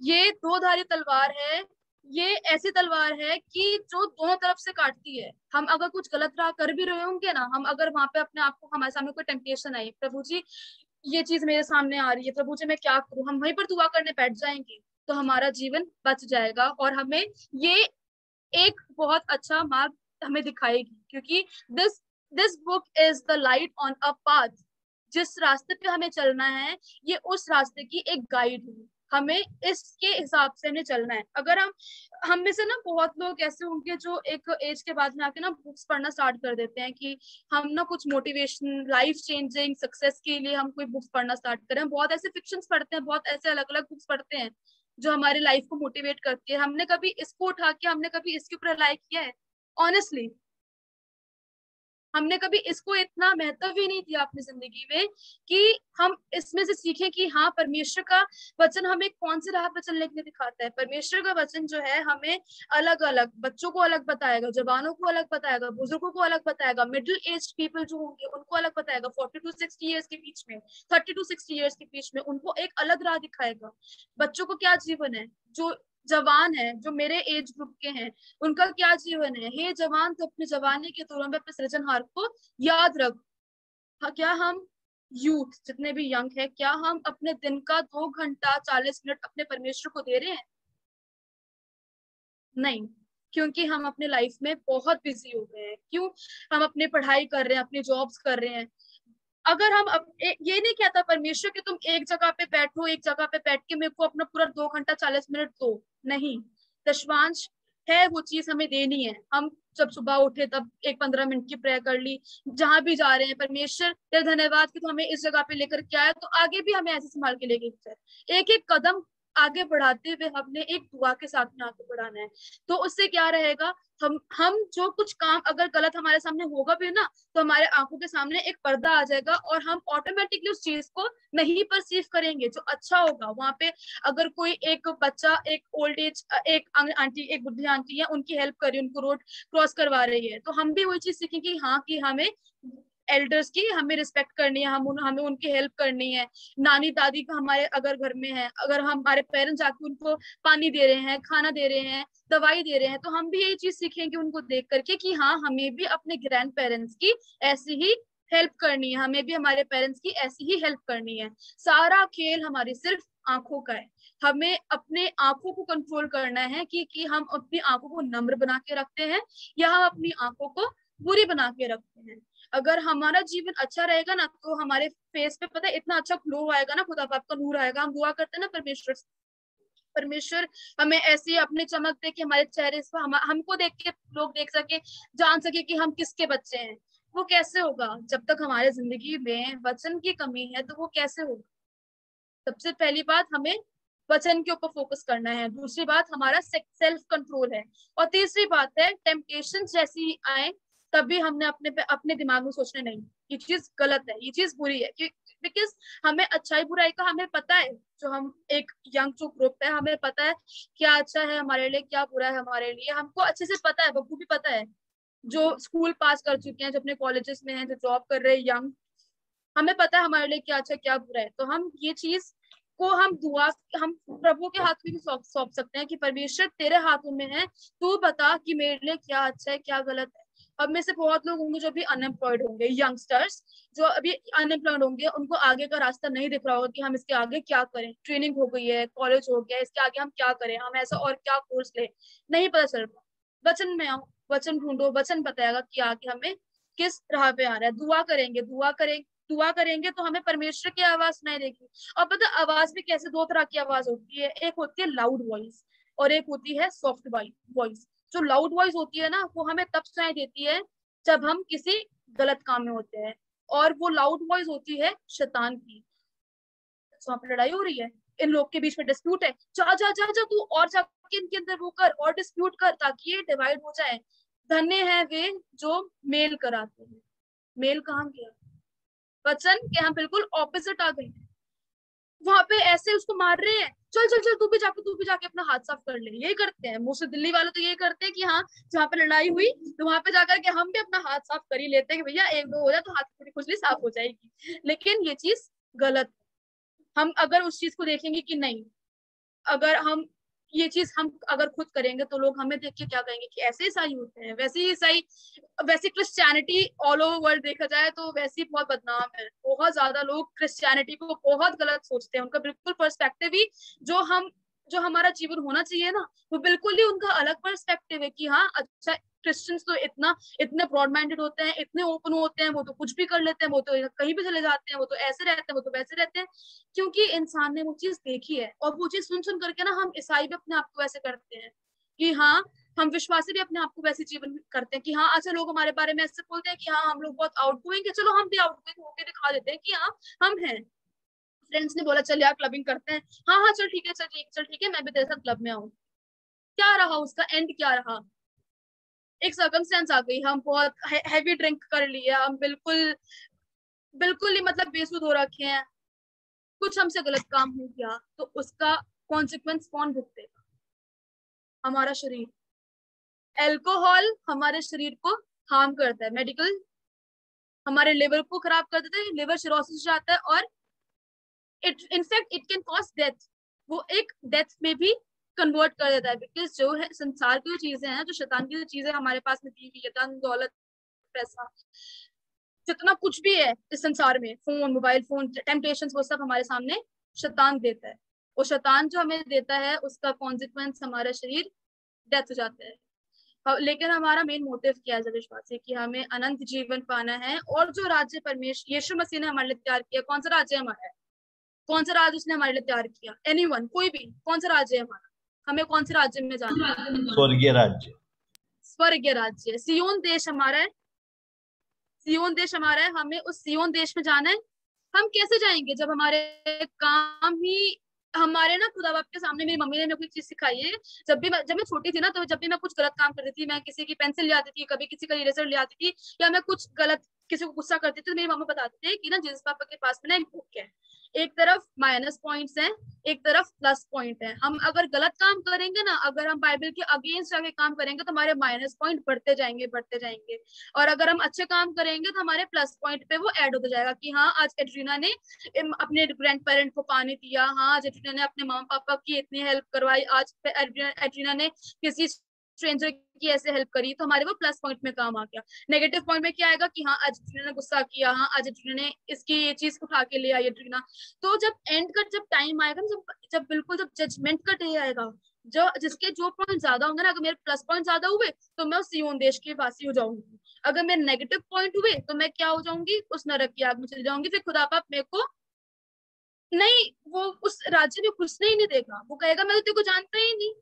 ये दो धारी तलवार है, ये ऐसी तलवार है कि जो दोनों तरफ से काटती है। हम अगर कुछ गलत राह कर भी रहे होंगे ना, हम अगर वहां पे अपने आप को, हमारे सामने कोई टेम्पटेशन आई, प्रभु जी ये चीज मेरे सामने आ रही है, प्रभु जी मैं क्या करूं, हम वहीं पर दुआ करने बैठ जाएंगे तो हमारा जीवन बच जाएगा, और हमें ये एक बहुत अच्छा मार्ग हमें दिखाएगी, क्योंकि this book is the light on a path, जिस रास्ते पे हमें चलना है ये उस रास्ते की एक गाइड है, हमें इसके हिसाब से हमें चलना है। अगर हम में से ना बहुत लोग ऐसे होंगे जो एक एज के बाद में आके ना बुक्स पढ़ना स्टार्ट कर देते हैं कि हम ना कुछ मोटिवेशन, लाइफ चेंजिंग, सक्सेस के लिए हम कोई बुक्स पढ़ना स्टार्ट करें, बहुत ऐसे फिक्शंस पढ़ते हैं, बहुत ऐसे अलग अलग बुक्स पढ़ते हैं जो हमारी लाइफ को मोटिवेट करती है। हमने कभी इसको उठा के, हमने कभी इसके ऊपर अप्लाई किया है? ऑनेस्टली हमने कभी इसको इतना महत्व ही नहीं दिया अपनी जिंदगी में कि हम इसमें से सीखें कि हाँ परमेश्वर का वचन हमें कौन से राह पर चलने के लिए दिखाता है। परमेश्वर का वचन जो है हमें अलग अलग, बच्चों को अलग बताएगा, जवानों को अलग बताएगा, बुजुर्गों को अलग बताएगा, मिडिल एज पीपल जो होंगे उनको अलग बताएगा, 40 to 60 ईयर्स के बीच में, 30 to 60 ईयर्स के बीच में उनको एक अलग राह दिखाएगा। बच्चों को क्या जीवन है, जो जवान है, जो मेरे एज ग्रुप के हैं, उनका क्या जीवन है। हे जवान तो अपने जवानी के दौरान में अपने सृजनहार को याद रख। क्या हम यूथ जितने भी यंग है, क्या हम अपने दिन का 2 घंटा 40 मिनट अपने परमेश्वर को दे रहे हैं? नहीं, क्योंकि हम अपने लाइफ में बहुत बिजी हो गए हैं। क्यों? हम अपनी पढ़ाई कर रहे हैं, अपनी जॉब्स कर रहे हैं। अगर हम ये नहीं कहता परमेश्वर कि तुम एक जगह पे बैठो, एक जगह पे बैठ के मेरे को अपना पूरा 2 घंटा 40 मिनट दो, नहीं। दशवांश है वो चीज हमें देनी है। हम जब सुबह उठे तब एक 15 मिनट की प्रेयर कर ली, जहां भी जा रहे हैं परमेश्वर तेरे धन्यवाद कि तू हमें इस जगह पे लेकर के आया, तो आगे भी हमें ऐसे संभाल के लेके चल। एक एक कदम आगे बढ़ाते हुए हमने एक दुआ के साथ में आगे बढ़ाना है। तो उससे क्या रहेगा, हम जो कुछ काम अगर गलत हमारे सामने होगा भी ना, तो हमारे आंखों के सामने एक पर्दा आ जाएगा और हम ऑटोमेटिकली उस चीज को नहीं परसीव करेंगे जो अच्छा होगा। वहां पे अगर कोई एक बच्चा, एक ओल्ड एज, एक आंटी, एक बुढ़ी आंटी है, उनकी हेल्प कर रही है, उनको रोड क्रॉस करवा रही है, तो हम भी वही चीज सीखेंगे हाँ कि हमें एल्डर्स की हमें रिस्पेक्ट करनी है, हमें उनकी हेल्प करनी है। नानी दादी का हमारे अगर घर में है, अगर हमारे पेरेंट्स जाके उनको पानी दे रहे हैं, खाना दे रहे हैं, दवाई दे रहे हैं, तो हम भी यही चीज सीखेंगे उनको देख करके कि हाँ हमें भी अपने ग्रैंड पेरेंट्स की ऐसी ही हेल्प करनी है, हमें भी हमारे पेरेंट्स की ऐसी ही हेल्प करनी है। सारा खेल हमारी सिर्फ आंखों का है। हमें अपने आंखों को कंट्रोल करना है कि हम अपनी आंखों को नम्र बना के रखते हैं या हम अपनी आंखों को बुरी बना के रखते हैं। अगर हमारा जीवन अच्छा रहेगा ना तो हमारे फेस पे पता है इतना अच्छा ग्लो आएगा ना, खुदा बाप का नूर आएगा। हम दुआ करते हैं ना परमेश्वर हमें ऐसी अपनी चमक दे कि हमारे चेहरे पर हमको देख के लोग देख सके, जान सके कि हम किसके बच्चे हैं। वो कैसे होगा जब तक हमारे जिंदगी में वचन की कमी है, तो वो कैसे होगा। सबसे पहली बात हमें वचन के ऊपर फोकस करना है, दूसरी बात हमारा सेल्फ कंट्रोल है, और तीसरी बात है टेम्पटेशन जैसी आए तभी हमने अपने दिमाग में सोचने नहीं ये चीज गलत है, ये चीज बुरी है, बिकॉज हमें अच्छाई बुराई का हमें पता है। जो हम एक यंग जो ग्रुप है, हमें पता है क्या अच्छा है हमारे लिए, क्या बुरा है हमारे लिए, हमको अच्छे से पता है, बखूबी पता है। जो स्कूल पास कर चुके हैं, जो अपने कॉलेजेस में हैं, जो जॉब कर रहे हैं यंग, हमें पता है हमारे लिए क्या अच्छा क्या बुरा है। तो हम ये चीज को हम प्रभु के हाथ में भी सौंप सकते हैं कि परमेश्वर तेरे हाथों में है, तू बता कि मेरे लिए क्या अच्छा है क्या गलत है। अब में से बहुत लोग होंगे जो भी अनएम्प्लॉयड होंगे, यंगस्टर्स जो अभी अनएम्प्लॉयड होंगे, उनको आगे का रास्ता नहीं दिख रहा होगा कि हम इसके आगे क्या करें। ट्रेनिंग हो गई है, कॉलेज हो गया, इसके आगे हम क्या करें, हम ऐसा और क्या कोर्स ले, नहीं पता चल रहा। वचन में आओ, वचन ढूंढो, वचन बताएगा कि आगे हमें किस राह पे आ रहा है। दुआ करेंगे तो हमें परमेश्वर की आवाज सुनाई देगी। और पता आवाज भी कैसे, दो तरह की आवाज होती है, एक होती है लाउड वॉइस और एक होती है सॉफ्ट वॉइस। जो लाउड वॉइस होती है ना, वो हमें तब सुनाई देती है जब हम किसी गलत काम में होते हैं, और वो लाउड वॉइस होती है शैतान की। वहां पर लड़ाई हो रही है, इन लोग के बीच में डिस्प्यूट है, जा जा जा जा तू और जाके इनके अंदर वो कर और डिस्प्यूट कर ताकि ये डिवाइड हो जाए। धन्य है वे जो मेल कराते हैं। मेल कहाँ गया वचन के, हम बिल्कुल ऑपोजिट आ गए। वहां पे ऐसे उसको मार रहे हैं, चल चल चल तू भी जाके अपना हाथ साफ कर ले। ये करते हैं मोस्टली दिल्ली वाले, तो ये करते हैं कि हाँ जहाँ पे लड़ाई हुई तो वहां पे जाकर के हम भी अपना हाथ साफ कर ही लेते हैं कि भैया एक दो हो जाए तो हाथ की खुजली साफ हो जाएगी। लेकिन ये चीज गलत। हम अगर उस चीज को देखेंगे कि नहीं, अगर हम ये चीज हम अगर खुद करेंगे तो लोग हमें देख के क्या कहेंगे कि ऐसे ईसाई होते हैं, वैसे ही ईसाई, वैसे क्रिश्चियनिटी ऑल ओवर वर्ल्ड देखा जाए तो वैसे ही बहुत बदनाम है। बहुत ज्यादा लोग क्रिश्चियनिटी को बहुत गलत सोचते हैं, उनका बिल्कुल पर्सपेक्टिव ही जो हमारा जीवन होना चाहिए ना, वो बिल्कुल ही उनका अलग पर्सपेक्टिव है कि हाँ अच्छा क्रिश्चियंस तो इतने ब्रॉड माइंडेड होते हैं, इतने ओपन होते हैं, वो तो कुछ भी कर लेते हैं, वो तो कहीं भी चले जाते हैं, वो तो ऐसे रहते हैं, वो तो वैसे रहते हैं, क्योंकि इंसान ने वो चीज देखी है। और वो चीज सुन सुन करके ना हम ईसाई भी अपने आप को वैसे करते हैं कि हाँ, हम विश्वासी भी अपने आप को वैसे जीवन करते हैं कि हाँ अच्छा लोग हमारे बारे में ऐसे बोलते हैं कि हाँ हम लोग बहुत आउटगोइंग है, चलो हम भी आउटगोइंग होकर दिखा देते हैं कि हाँ हम हैं। फ्रेंड्स ने बोला चल यार क्लबिंग करते हैं, हाँ हाँ चल ठीक है, चल ठीक है मैं भी तेरे साथ क्लब में आऊँ। क्या रहा उसका एंड, क्या रहा, एक सर्कमस्टेंस आ गई, हम बहुत हैवी ड्रिंक कर लिया, हम बिल्कुल ही मतलब बेसुध हो रखे हैं, कुछ हमसे गलत काम हो गया, तो उसका कॉन्सिक्वेंस कौन भुगतेगा? हमारा शरीर। अल्कोहल हमारे शरीर को हार्म करता है, मेडिकल हमारे लिवर को खराब कर देता है, लिवर सिरोसिस जाता है, और in fact it can cause death. वो एक डेथ में भी कन्वर्ट कर देता है, बिकॉज जो है संसार की जो चीजें हैं, जो शैतान की जो चीजें हमारे पास में दी हुई है, धन दौलत पैसा, जितना कुछ भी है इस संसार में, फोन मोबाइल फोन टेम्पटेशन, वो सब हमारे सामने शैतान देता है। वो शैतान जो हमें देता है उसका कॉन्सिक्वेंस हमारा शरीर डेथ हो जाता है। लेकिन हमारा मेन मोटिव क्या है विश्वास है कि हमें अनंत जीवन पाना है, और जो राज्य परमेश्वर यीशु मसीह ने हमारे लिए तैयार किया, कौन सा राज्य हमारा है, कौन सा राज्य उसने हमारे लिए तैयार किया, एनीवन, कोई भी, कौन सा राज्य है हमारा, हमें कौन से राज्य में जाना है? स्वर्गीय राज्य। स्वर्गीय राज्य, सियोन देश हमारा है, सियोन देश हमारा है, हमें उस सियोन देश में जाना है। हम कैसे जाएंगे जब हमारे काम ही हमारे ना, खुदा बाप के सामने मेरी मम्मी ने मेरे को एक चीज सिखाई है, जब मैं छोटी थी ना, तो जब भी मैं कुछ गलत काम करती थी, मैं किसी की पेंसिल ले आती थी, कभी किसी का इरेजर ले आती थी, या मैं कुछ गलत किसी को गुस्सा करती थी, तो मेरी मम्मी बताते थे कि ना जिस पापा के पास में ना एक बुक है, एक तरफ माइनस पॉइंट्स हैं, एक तरफ प्लस पॉइंट है। हम अगर गलत काम करेंगे ना, अगर हम बाइबल के अगेंस्ट आगे काम करेंगे तो हमारे माइनस पॉइंट बढ़ते जाएंगे, और अगर हम अच्छे काम करेंगे तो हमारे प्लस पॉइंट पे वो ऐड होता जाएगा कि हाँ आज एड्रीना ने अपने ग्रैंड पेरेंट को पानी दिया, हाँ आज एड्रीना ने अपने मामा पापा की इतनी हेल्प करवाई, आज एड्रीना ने किसी स्ट्रेंजर की ऐसे हेल्प करी, तो हमारे वो प्लस पॉइंट में काम आ गया। नेगेटिव पॉइंट में क्या आएगा कि हाँ आज ट्रीना ने गुस्सा किया, हाँ आज ट्रीना ने इसकी ये चीज उठा के ले आई है ट्रीना। तो जब एंड का जब टाइम आएगा ना, जब बिल्कुल जब जजमेंट का डे आएगा, जो जिसके जो पॉइंट ज्यादा होंगे ना, अगर मेरे प्लस पॉइंट ज्यादा हुए तो मैं उस सियोन देश की वासी हो जाऊंगी, अगर मेरे नेगेटिव पॉइंट हुए तो मैं क्या हो जाऊंगी, उस नरक की आग में चली जाऊंगी। फिर खुदा पाप मेरे को नहीं, वो उस राज्य में घुसने ही नहीं देगा, वो कहेगा मैं तो तेरे को जानता ही नहीं।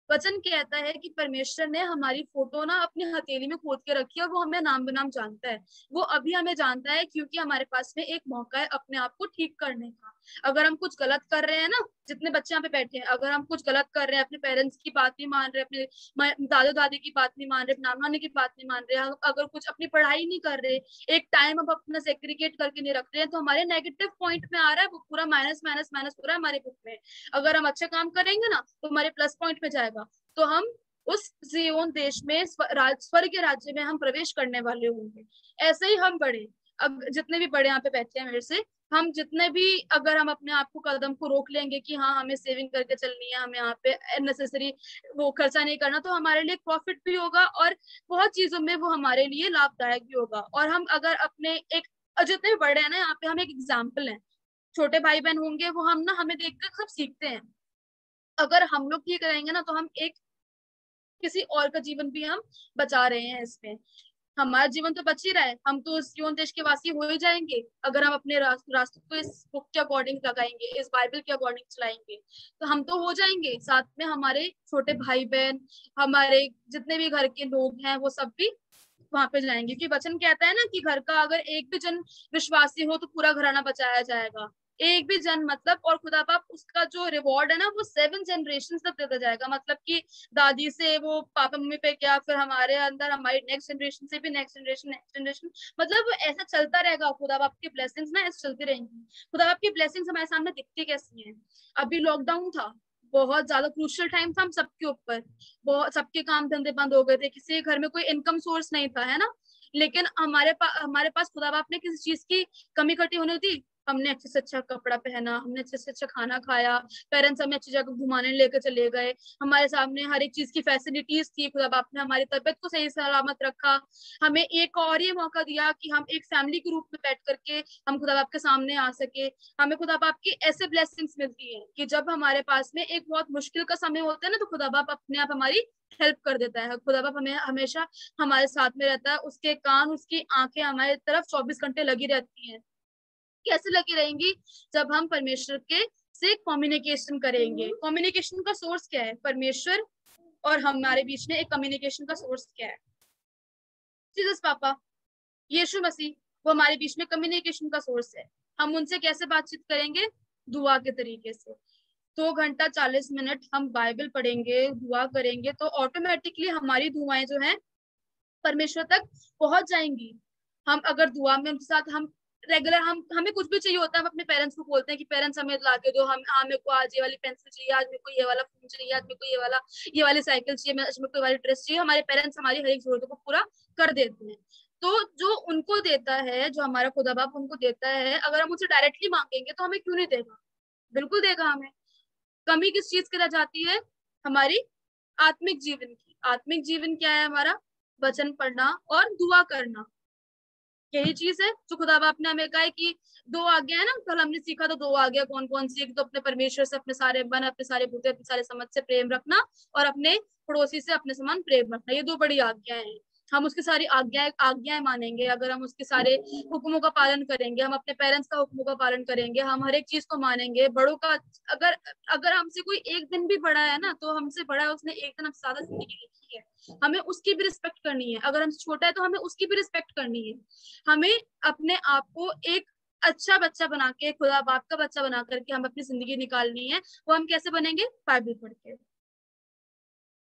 वचन कहता है कि परमेश्वर ने हमारी फोटो ना अपनी हथेली में खोद के रखी है, और वो हमें नाम बेनाम जानता है। वो अभी हमें जानता है क्योंकि हमारे पास में एक मौका है अपने आप को ठीक करने का। अगर हम कुछ गलत कर रहे हैं ना, जितने बच्चे यहाँ पे बैठे हैं, अगर हम कुछ गलत कर रहे हैं, अपने पेरेंट्स की बात नहीं मान रहे, अपने दादा दादी की बात नहीं मान रहे, अपने नाना नानी की बात नहीं मान रहे, अगर कुछ अपनी पढ़ाई नहीं कर रहे, एक टाइम अब अपना सेग्रीगेट करके नहीं रख रहे हैं, तो हमारे नेगेटिव पॉइंट में आ रहा है, वो पूरा माइनस माइनस माइनस हो रहा है हमारे बुक में। अगर हम अच्छे काम करेंगे ना तो हमारे प्लस पॉइंट में जाएगा, तो हम उस सिय्योन देश में स्वर्ग राज्य में हम प्रवेश करने वाले होंगे। ऐसे ही हम बड़े, जितने भी बड़े यहाँ पे बैठे हैं मेरे से, हम जितने भी, अगर हम अपने आप को कदम को रोक लेंगे कि हाँ हमें सेविंग करके चलनी है, हमें यहाँ पे नेसेसरी वो खर्चा नहीं करना, तो हमारे लिए प्रॉफिट भी होगा और बहुत चीजों में वो हमारे लिए लाभदायक भी होगा। और हम अगर अपने एक, जितने भी बड़े हैं ना यहाँ पे, हम एक एग्जाम्पल हैं, छोटे भाई बहन होंगे वो हम ना, हमें देखकर सब सीखते हैं। अगर हम लोग ठीक रहेंगे ना तो हम एक किसी और का जीवन भी हम बचा रहे हैं इसमें। हमारा जीवन तो बच ही रहा है, हम तो इस सिय्योन देश के वासी हो ही जाएंगे अगर हम अपने रास्तों को इस बुक के अकॉर्डिंग लगाएंगे, इस बाइबल के अकॉर्डिंग चलाएंगे, तो हम तो हो जाएंगे। साथ में हमारे छोटे भाई बहन, हमारे जितने भी घर के लोग हैं, वो सब भी वहां पे जाएंगे। क्योंकि वचन कहता है ना कि घर का अगर एक भी जन विश्वासी हो तो पूरा घराना बचाया जाएगा। एक भी जन मतलब, और खुदा बाप उसका जो रिवॉर्ड है ना वो 7 जनरेशन तक देता जाएगा। मतलब कि दादी से वो पापा मम्मी पे क्या, फिर हमारे अंदर हमारी नेक्स्ट जनरेशन से भी नेक्स्ट जनरेशन, मतलब वो ऐसा चलता रहेगा। खुदा बाप की ब्लेसिंग्स ना ऐसे चलती रहेंगी। खुदा बाप की ब्लेसिंग्स हमारे सामने दिखती कैसी हैं? अभी लॉकडाउन था, बहुत ज्यादा क्रूशियल टाइम था हम सबके ऊपर, बहुत सबके काम धंधे बंद हो गए थे, किसी के घर में कोई इनकम सोर्स नहीं था, है ना। लेकिन हमारे पास खुदा बाप ने किसी चीज की कमी कटी होने दी, हमने अच्छे से अच्छा कपड़ा पहना, हमने अच्छे से अच्छा खाना खाया, पेरेंट्स हमें अच्छी जगह घुमाने लेकर चले गए, हमारे सामने हर एक चीज की फैसिलिटीज थी, खुदा बाप ने हमारी तबीयत को सही सलामत रखा। हमें एक और ये मौका दिया कि हम एक फैमिली के रूप में बैठ करके हम खुदा बाप के सामने आ सके। हमें खुदा बाप की ऐसे ब्लेसिंग्स मिलती है कि जब हमारे पास में एक बहुत मुश्किल का समय होता है ना, तो खुदा बाप अपने आप हमारी हेल्प कर देता है। खुदा बाप हमें हमेशा हमारे साथ में रहता है, उसके कान उसकी आंखें हमारी तरफ 24 घंटे लगी रहती हैं। कैसे लगी रहेंगी? जब हम परमेश्वर के से कम्युनिकेशन करेंगे। कम्युनिकेशन का सोर्स क्या है? परमेश्वर और हमारे बीच में एक कम्युनिकेशन का सोर्स क्या है? जीसस पापा, यीशु मसीह, वो हमारे बीच में कम्युनिकेशन का सोर्स है। हम उनसे कैसे बातचीत करेंगे? दुआ के तरीके से। 2 घंटा 40 मिनट हम बाइबल पढ़ेंगे, दुआ करेंगे, तो ऑटोमेटिकली हमारी दुआएं जो है परमेश्वर तक पहुंच जाएंगी। हम अगर दुआ में उनके साथ हम रेगुलर, हमें कुछ भी चाहिए होता है, हम अपने पेरेंट्स को बोलते हैं कि पेरेंट्स हमें ला के दो, हम मेरे को आज ये वाली पेंसिल चाहिए, आज मेरे को ये वाला फोन चाहिए, आज मेरे को ये वाली साइकिल चाहिए, आज मेरे को ये वाली ड्रेस चाहिए। हमारे पेरेंट्स हमारी हर एक जरूरतों को पूरा कर देते हैं। तो जो उनको देता है, जो हमारा खुदा बाप उनको देता है, अगर हम उनसे डायरेक्टली मांगेंगे तो हमें क्यों नहीं देगा? बिल्कुल देगा हमें। कमी किस चीज की रह जाती है? हमारी आत्मिक जीवन की। आत्मिक जीवन क्या है हमारा? वचन पढ़ना और दुआ करना, यही चीज है जो खुदा बाप ने हमें कहा है कि 2 आज्ञा है ना। कल हमने सीखा था 2 आज्ञा कौन कौन सी। एक तो अपने परमेश्वर से अपने सारे मन, अपने सारे बुद्धि, अपने सारे समझ से प्रेम रखना, और अपने पड़ोसी से अपने समान प्रेम रखना। ये 2 बड़ी आज्ञाएं हैं। हम उसकी सारी आज्ञाएं मानेंगे, अगर हम उसके सारे हुक्मों का पालन करेंगे, हम अपने पेरेंट्स का हुक्मों का पालन करेंगे, हम हर एक चीज को मानेंगे, बड़ों का, अगर अगर हमसे कोई एक दिन भी बड़ा है ना, तो हमसे बड़ा है, उसने एक दिन हमसे ज्यादा जिंदगी देखी है, हमें उसकी भी रिस्पेक्ट करनी है। अगर हमसे छोटा है तो हमें उसकी भी रिस्पेक्ट करनी है। हमें अपने आप को एक अच्छा बच्चा बना के, खुदा बाप का बच्चा बना करके हम अपनी जिंदगी निकालनी है। वो हम कैसे बनेंगे? बाइबल पढ़ के।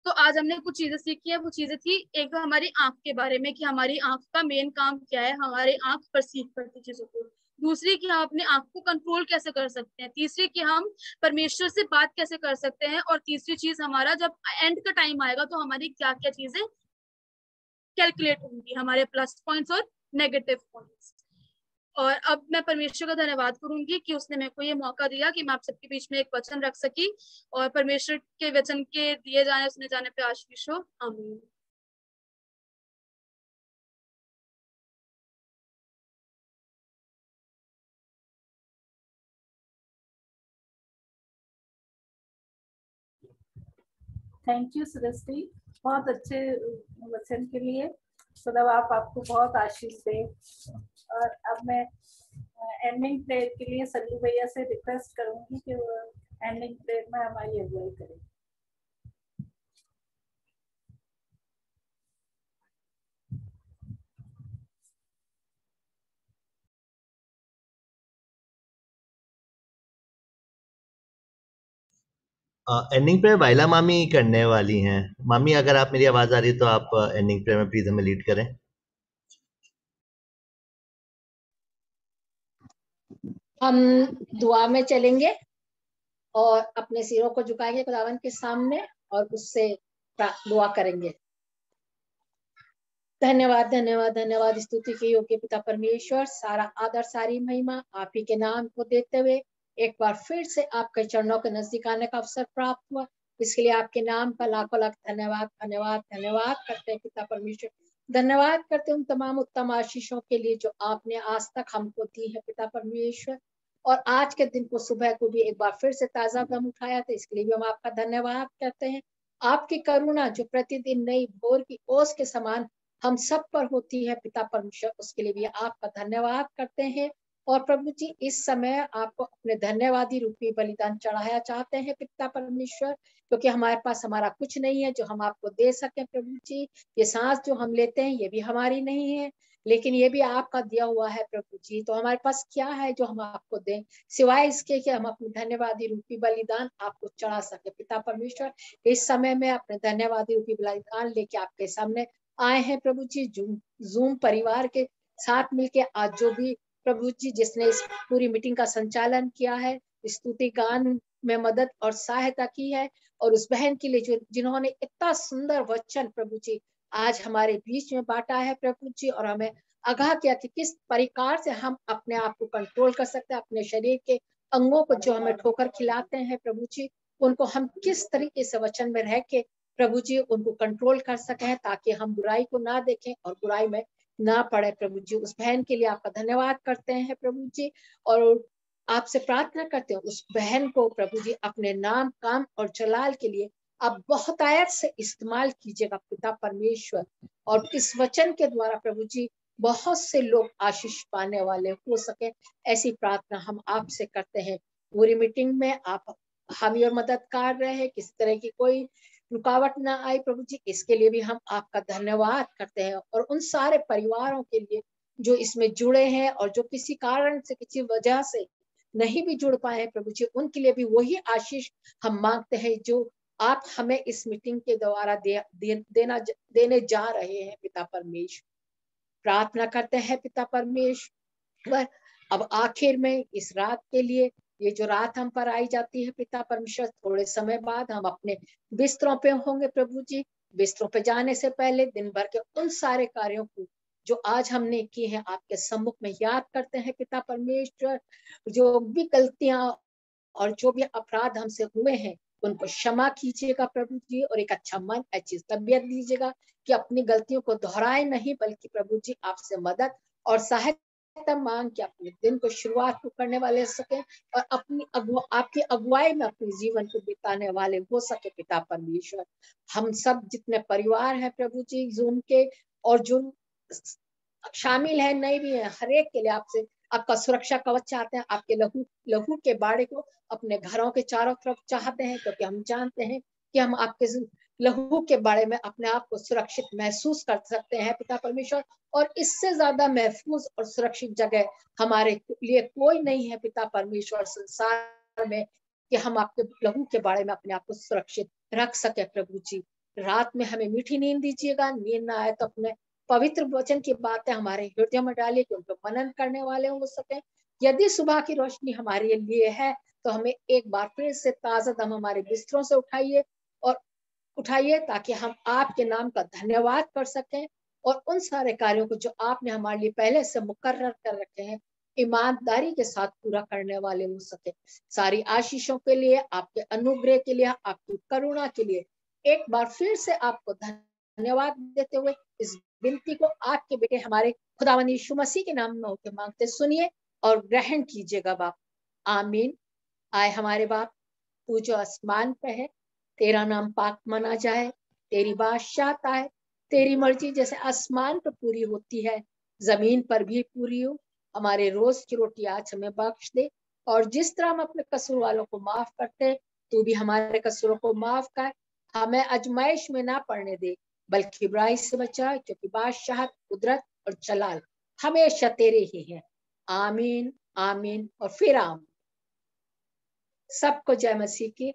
तो आज हमने कुछ चीजें सीखी है। वो चीजें थी, एक तो हमारी आंख के बारे में कि हमारी आंख का मेन काम क्या है, हमारी आंख परसीव करती चीजों को। दूसरी कि हम अपने आंख को कंट्रोल कैसे कर सकते हैं। तीसरी कि हम परमेश्वर से बात कैसे कर सकते हैं। और तीसरी चीज, हमारा जब एंड का टाइम आएगा तो हमारी क्या क्या चीजें कैलकुलेट होंगी, हमारे प्लस पॉइंट्स और नेगेटिव पॉइंट्स। और अब मैं परमेश्वर का धन्यवाद करूंगी कि उसने मेरे को ये मौका दिया कि मैं आप सबके बीच में एक वचन रख सकी, और परमेश्वर के वचन के दिए जाने सुने जाने पे आशीष हो। आमीन। थैंक यू सृष्टि, बहुत अच्छे वचन के लिए। सदैव आपको बहुत आशीष दे। और अब मैं एंडिंग प्रेयर के लिए सल्लू भैया से रिक्वेस्ट करूंगी कि वो एंडिंग प्रेयर में हमारी अगुवाई करें। एंडिंग प्रेयर वाइला मामी करने वाली हैं। मामी, अगर आप मेरी आवाज आ रही है तो आप एंडिंग प्रेयर में प्लीज हमें लीड करें। हम दुआ में चलेंगे और अपने सिरों को झुकाएंगे खुदावन के सामने और उससे दुआ करेंगे। धन्यवाद धन्यवाद धन्यवाद स्तुति के योग्य पिता परमेश्वर, सारा आदर सारी महिमा आप ही के नाम को देते हुए एक बार फिर से आपके चरणों के नजदीक आने का अवसर प्राप्त हुआ। इसके लिए आपके नाम का लाखों लाख धन्यवाद धन्यवाद धन्यवाद करते हैं पिता परमेश्वर। धन्यवाद करते हैं उन तमाम उत्तम आशीषों के लिए जो आपने आज तक हमको दी है पिता परमेश्वर, और आज के दिन को सुबह को भी एक बार फिर से ताजा दम उठाया था, इसके लिए भी हम आपका धन्यवाद करते हैं। आपकी करुणा जो प्रतिदिन नई भोर की ओस के समान हम सब पर होती है पिता परमेश्वर, उसके लिए भी आपका धन्यवाद करते हैं। और प्रभु जी इस समय आपको अपने धन्यवादी रूपी बलिदान चढ़ाया चाहते हैं पिता परमेश्वर, क्योंकि हमारे पास हमारा कुछ नहीं है जो हम आपको दे सकें प्रभु जी। ये सांस जो हम लेते हैं ये भी हमारी नहीं है, लेकिन ये भी आपका दिया हुआ है प्रभु जी। तो हमारे पास क्या है जो हम आपको दें, सिवाय इसके कि हम अपने धन्यवादी रूपी बलिदान आपको चढ़ा सके पिता परमेश्वर। इस समय में अपने धन्यवादी रूपी बलिदान लेके आपके सामने आए हैं प्रभु जी। जूम परिवार के साथ मिलके आज जो भी प्रभु जी जिसने इस पूरी मीटिंग का संचालन किया है, स्तुति गान में मदद और सहायता की है, और उस बहन के लिए जो जिन्होंने इतना सुंदर वचन प्रभु जी आज हमारे बीच में बांटा है प्रभु जी, और हमें आगाह किया कि किस प्रकार से हम अपने आप को कंट्रोल कर सकते हैं, अपने शरीर के अंगों को जो हमें ठोकर खिलाते हैं प्रभु जी, उनको हम किस तरीके से वचन में रह के प्रभु जी उनको कंट्रोल कर सके, ताकि हम बुराई को ना देखें और बुराई में ना पड़े प्रभु जी। उस बहन के लिए आपका धन्यवाद करते हैं प्रभु जी, और आपसे प्रार्थना करते हैं उस बहन को प्रभु जी अपने नाम काम और जलाल के लिए आप बहुत आयत से इस्तेमाल कीजिएगा पिता परमेश्वर, और इस वचन के द्वारा प्रभु जी बहुत से लोग आशीष पाने वाले हो सके, ऐसी प्रार्थना हम आपसे करते हैं। पूरी मीटिंग में आप हामी और मददगार रहे, किसी तरह की कोई रुकावट ना आए प्रभु जी, इसके लिए भी हम आपका धन्यवाद करते हैं। और उन सारे परिवारों के लिए जो इसमें जुड़े हैं और जो किसी कारण से किसी वजह से नहीं भी जुड़ पाए हैं प्रभु जी, उनके लिए भी वही आशीष हम मांगते हैं जो आप हमें इस मीटिंग के द्वारा देने जा रहे हैं पिता परमेश्वर। प्रार्थना करते हैं पिता परमेश्वर अब आखिर में इस रात के लिए, ये जो रात हम पर आई जाती है पिता परमेश्वर, थोड़े समय बाद हम अपने बिस्तरों पे होंगे प्रभु जी। बिस्तरों पे जाने से पहले दिन भर के उन सारे कार्यों को जो आज हमने किए हैं आपके सम्मुख में याद करते हैं पिता परमेश्वर। जो भी गलतियां और जो भी अपराध हमसे हुए हैं उनको क्षमा कीजिएगा प्रभु जी, और एक अच्छा मन अच्छी तबीयत दीजिएगा कि अपनी गलतियों को दोहराए नहीं, बल्कि प्रभु जी आपसे मदद और सहायता मांग के अपने दिन को शुरुआत को करने वाले सके, और अपनी आपकी अगुवाई में अपने जीवन को बिताने वाले हो सके पिता परमेश्वर। हम सब जितने परिवार हैं प्रभु जी जूम के, और जो शामिल है नहीं भी है, हर एक के लिए आपसे आपका सुरक्षा कवच चाहते हैं। आपके लहू के बाड़े को अपने घरों के चारों तरफ चाहते हैं, क्योंकि हम जानते हैं कि हम आपके लहू के बाड़े में अपने आप को सुरक्षित महसूस कर सकते हैं पिता परमेश्वर, और इससे ज्यादा महफूज और सुरक्षित जगह हमारे लिए कोई नहीं है पिता परमेश्वर संसार में, कि हम आपके लहू के बाड़े में अपने आप को सुरक्षित रख सके प्रभु जी। रात में हमें मीठी नींद दीजिएगा, नींद ना आए तो अपने पवित्र वचन की बातें हमारे हृदय में डालिए कि उनको मनन करने वाले हो सके। यदि सुबह की रोशनी हमारे लिए है तो हमें एक बार फिर से ताजा दम हमारे बिस्तरों से उठाइए ताकि हम आपके नाम का धन्यवाद कर सकें, और उन सारे कार्यों को जो आपने हमारे लिए पहले से मुकर्रर कर रखे हैं ईमानदारी के साथ पूरा करने वाले हो सके। सारी आशीषों के लिए, आपके अनुग्रह के लिए, आपकी करुणा के लिए एक बार फिर से आपको धन्यवाद देते हुए इस विनती को आपके बेटे हमारे खुदावंद यीशु मसीह के नाम में होकर मांगते सुनिए और ग्रहण कीजिएगा बाप। आमीन। आए हमारे बाप, तू जो आसमान पे है, तेरा नाम पाक माना जाए, तेरी बादशाहत आए, तेरी मर्जी जैसे आसमान पर पूरी होती है जमीन पर भी पूरी हो। हमारे रोज की रोटी आज हमें बख्श दे, और जिस तरह हम अपने कसूर वालों को माफ करते, तू भी हमारे कसूरों को माफ कर। हमें आजमाइश में ना पड़ने दे, बल्कि बुराई से बचा, क्योंकि बादशाहत, कुदरत और जलाल हमेशा तेरे ही है। आमीन, आमीन और फिर आमीन। सबको जय मसीह की।